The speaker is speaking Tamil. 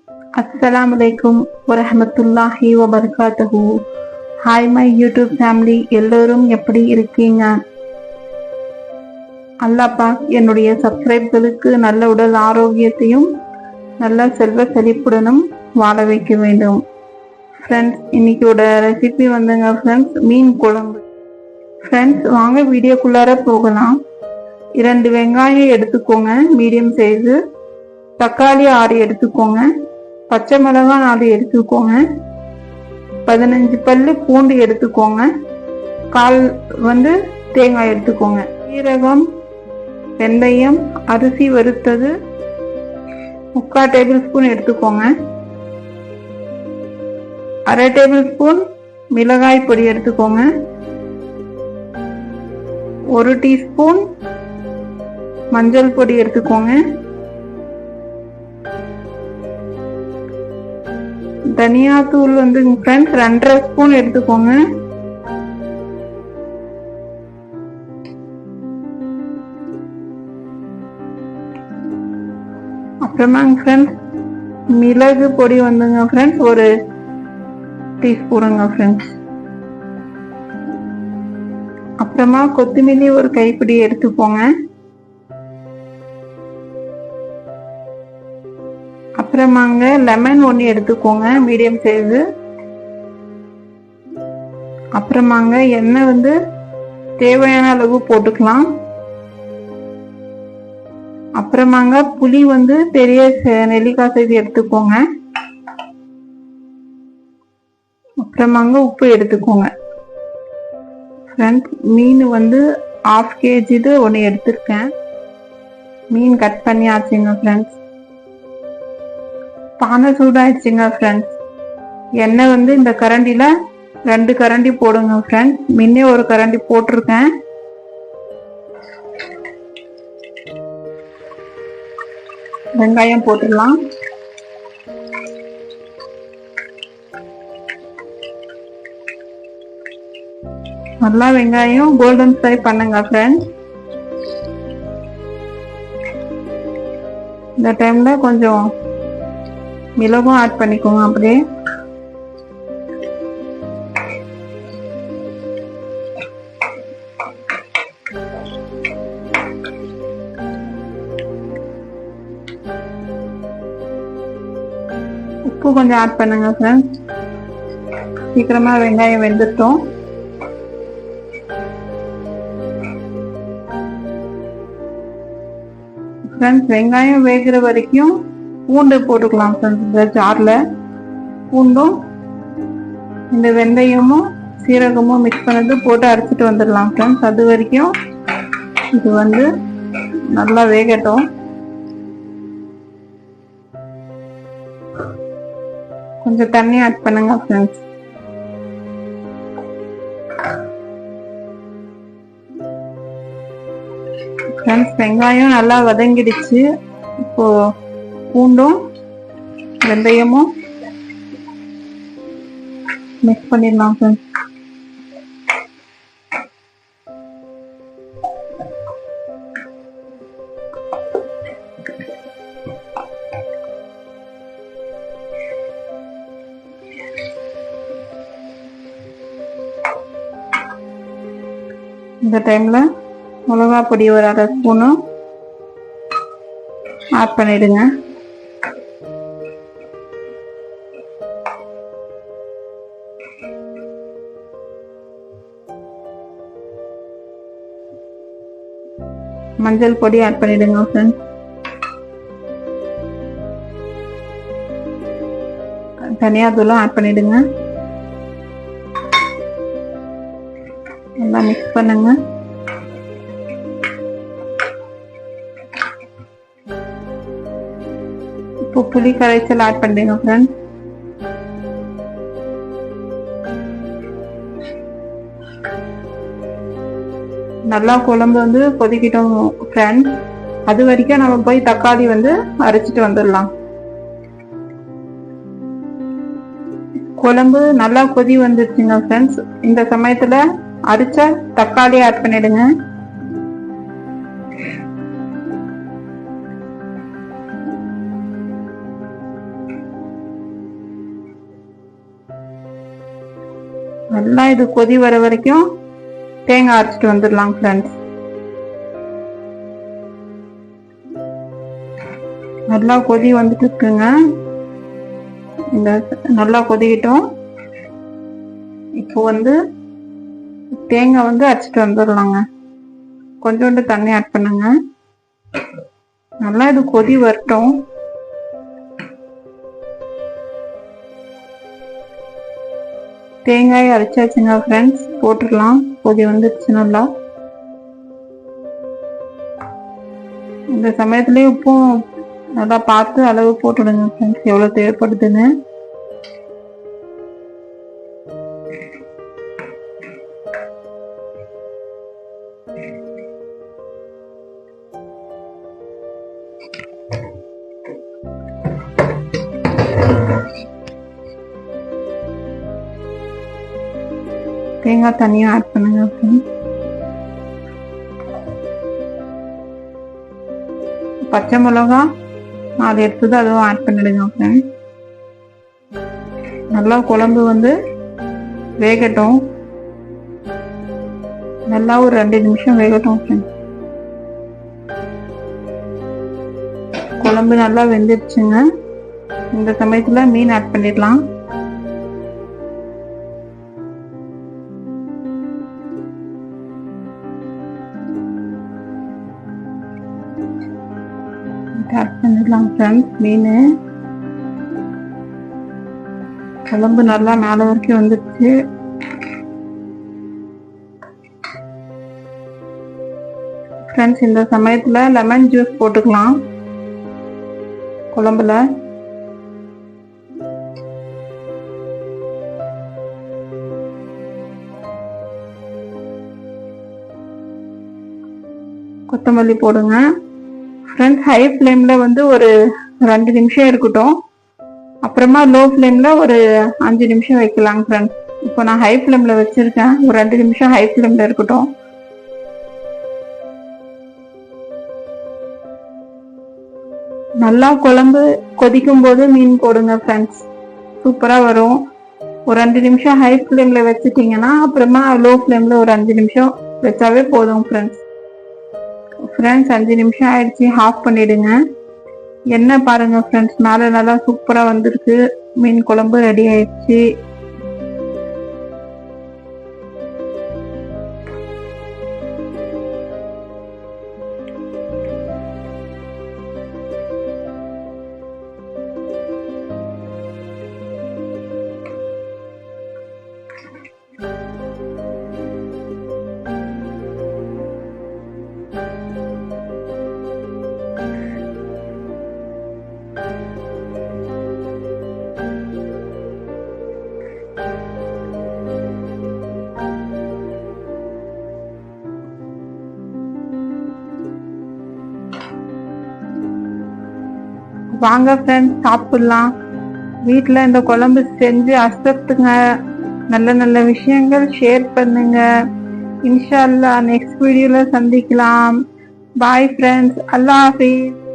அஸ்ஸலாமுஅலைக்கும் வரஹ்மத்துல்லாஹி வபரகாத்துஹு. ஹாய் மை யூடியூப் ஃபேமிலி, எல்லோரும் எப்படி இருக்கீங்க? அல்லாஹ் பாக் என்னுடைய சப்ஸ்கிரைபர்களுக்கு நல்ல உடல் ஆரோக்கியத்தையும் நல்ல செல்வ செழிப்புடனும் வாழ வைக்க வேண்டும். ஃப்ரெண்ட்ஸ், இன்னைக்கோட ரெசிபி வந்துங்க ஃப்ரெண்ட்ஸ், மீன் குழம்பு. ஃப்ரெண்ட்ஸ், வாங்க வீடியோக்குள்ளார போகலாம். 2 வெங்காயம் எடுத்துக்கோங்க மீடியம் சைஸு, தக்காளி 6 எடுத்துக்கோங்க, பச்சை மிளகாய் 4 எடுத்துக்கோங்க, 15 பல்லு பூண்டு எடுத்துக்கோங்க, 1/4 தேங்காய் எடுத்துக்கோங்க, சீரகம், வெந்தயம், அரிசி வறுத்தது 3/4 டேபிள் ஸ்பூன் எடுத்துக்கோங்க, 1/2 டேபிள் ஸ்பூன் மிளகாய் பொடி எடுத்துக்கோங்க, 1 டீஸ்பூன் மஞ்சள் பொடி எடுத்துக்கோங்க, தனியாத்தூள் ஃப்ரெண்ட்ஸ் 2.5 ஸ்பூன் எடுத்துக்கோங்க, அப்புறமா ஃப்ரெண்ட்ஸ் மிளகு பொடி ஃப்ரெண்ட்ஸ் 1 டீஸ்பூனுங்க ஃப்ரெண்ட்ஸ். அப்புறமா கொத்தமல்லி 1 கைப்பிடி எடுத்துக்கோங்க. அப்புறமாங்க லெமன் 1 எடுத்துக்கோங்க மீடியம் சைஸு. அப்புறமாங்க எண்ணெய் தேவையான அளவு போட்டுக்கலாம். அப்புறமாங்க புளி பெரிய நெல்லிக்காய் சைஸ் எடுத்துக்கோங்க. அப்புறமாங்க உப்பு எடுத்துக்கோங்க. ஃப்ரெண்ட்ஸ், மீன் 1/2 kg 1 எடுத்திருக்கேன். மீன் கட் பண்ணி ஆச்சுங்க ஃப்ரெண்ட்ஸ். பானை சூடாயிடுச்சுங்க ஃப்ரெண்ட்ஸ். எண்ணெய் இந்த கரண்டில 2 கரண்டி போடுங்க ஃப்ரெண்ட்ஸ். முன்னே 1 கரண்டி போட்டிருக்கேன். வெங்காயம் போட்டுடலாம். நல்லா வெங்காயம் கோல்டன் ஃப்ரை பண்ணுங்க ஃப்ரெண்ட்ஸ். இந்த டைம்ல கொஞ்சம் மிளகும் ஆட் பண்ணிக்கோங்க. அப்படியே உப்பு கொஞ்சம் ஆட் பண்ணுங்க ஃப்ரெண்ட்ஸ். சீக்கிரமா வெங்காயம் வெந்துட்டோம். ஃப்ரெண்ட்ஸ், வெங்காயம் வேகிற வரைக்கும் பூண்டு போட்டுக்கலாம் ஃப்ரெண்ட்ஸ். இந்த ஜார்ல பூண்டும் இந்த வெந்தயமும் சீரகமும் மிக்ஸ் பண்ணது போட்டு அரைச்சிட்டு வந்துடலாம் ஃப்ரெண்ட்ஸ். அது வரைக்கும் இது நல்லா வேகட்டும். கொஞ்சம் தண்ணி ஆட் பண்ணுங்க ஃப்ரெண்ட்ஸ். ஃப்ரெண்ட்ஸ், வெங்காயம் நல்லா வதங்கிடுச்சு. இப்போ பூண்டும் வெந்தயமும் மிக்ஸ் பண்ணிடலாம் ஃப்ரெண்ட்ஸ். இந்த டைம்ல மிளகா பொடி 1 1/2 ஸ்பூனு ஆட் பண்ணிடுங்க. மஞ்சள் பொடி ஆட் பண்ணிடுங்க ஃப்ரெண்ட்ஸ். தனியாத்தூளும் ஆட் பண்ணிடுங்க. நல்லா மிக்ஸ் பண்ணுங்க. இப்போ புளி கரைசல் ஆட் பண்ணிடுங்க ஃப்ரெண்ட்ஸ். நல்லா குழம்பு கொதிக்கிட்டோம் ஃப்ரெண்ட்ஸ். அது வரைக்கும் நம்ம போய் தக்காளி அரைச்சிட்டு வந்துடலாம். குழம்பு நல்லா கொதி வந்துருச்சுங்க ஃப்ரெண்ட்ஸ். இந்த சமயத்துல அரைச்ச தக்காளி ஆட் பண்ணிடுங்க. நல்லா இது கொதி வர வரைக்கும் தேங்காய் அரைச்சிட்டு வந்துடலாம் ஃப்ரெண்ட்ஸ். நல்லா கொதி வந்துட்டு இருக்குங்க. இந்த நல்லா கொதிக்கிட்டோம். இப்போ தேங்காய் அரைச்சிட்டு வந்துடலாங்க. கொஞ்சோண்டு தண்ணி ஆட் பண்ணுங்க. நல்லா இது கொதி வரட்டும். தேங்காய் அரைச்சாச்சுங்க ஃப்ரெண்ட்ஸ், போட்டுடலாம். கொதி வந்துருச்சு நல்லா. இந்த சமயத்துலயே உப்பும் நல்லா பார்த்து அளவு போட்டுடுங்க ஃப்ரெண்ட்ஸ், எவ்வளவு தேவைப்படுதுன்னு. தேங்காய் தனியா ஆட் பண்ணுங்க ஃப்ரெண்ட்ஸ். பச்சை மிளகா 4 எடுத்தது அதுவும் ஆட் பண்ணிடுங்க ஃப்ரெண்ட்ஸ். நல்லா குழம்பு வேகட்டும். நல்லா ஒரு 2 நிமிஷம் வேகட்டும் ஃப்ரெண்ட்ஸ். குழம்பு நல்லா வெந்துடுச்சுங்க. இந்த சமயத்துல மீன் ஆட் பண்ணிடலாம். ஆட் பண்ணிடலாம் ஃப்ரெண்ட்ஸ். மீன் குழம்பு நல்லா மேல வரைக்கும் வந்துருச்சு. ஃப்ரெண்ட்ஸ், இந்த சமயத்துல லெமன் ஜூஸ் போட்டுக்கலாம் குழம்புல. கொத்தமல்லி போடுங்க ஃப்ரெண்ட்ஸ். ஹை ஃப்ளேம்ல ஒரு 2 நிமிஷம் இருக்கட்டும். அப்புறமா லோ ஃப்ளேம்ல ஒரு 5 நிமிஷம் வைக்கலாங்க ஃப்ரெண்ட்ஸ். இப்போ நான் ஹை ஃப்ளேம்ல வச்சிருக்கேன். ஒரு 2 நிமிஷம் ஹை ஃப்ளேம்ல இருக்கட்டும். நல்லா குழம்பு கொதிக்கும் போது மீன் போடுங்க ஃப்ரெண்ட்ஸ், சூப்பரா வரும். ஒரு 2 நிமிஷம் ஹை ஃப்ளேம்ல வச்சுட்டீங்கன்னா அப்புறமா லோ ஃப்ளேம்ல ஒரு 5 நிமிஷம் வச்சாவே போதும் ஃப்ரெண்ட்ஸ். 5 நிமிஷம் ஆயிடுச்சு, ஆஃப் பண்ணிடுங்க. எண்ணெய் பாருங்க ஃப்ரெண்ட்ஸ், மேல நல்லா சூப்பரா வந்திருக்கு. மீன் குழம்பு ரெடி ஆயிடுச்சு. வாங்க ஃப்ரெண்ட்ஸ், சாப்பிடலாம். வீட்டில் இந்த குழம்பு செஞ்சு அசத்துங்க. நல்ல நல்ல விஷயங்கள் ஷேர் பண்ணுங்க. இன்ஷா அல்லாஹ் நெக்ஸ்ட் வீடியோல சந்திக்கலாம். பாய் ஃப்ரெண்ட்ஸ், அல்லாஹ் ஹாஃபிஸ்.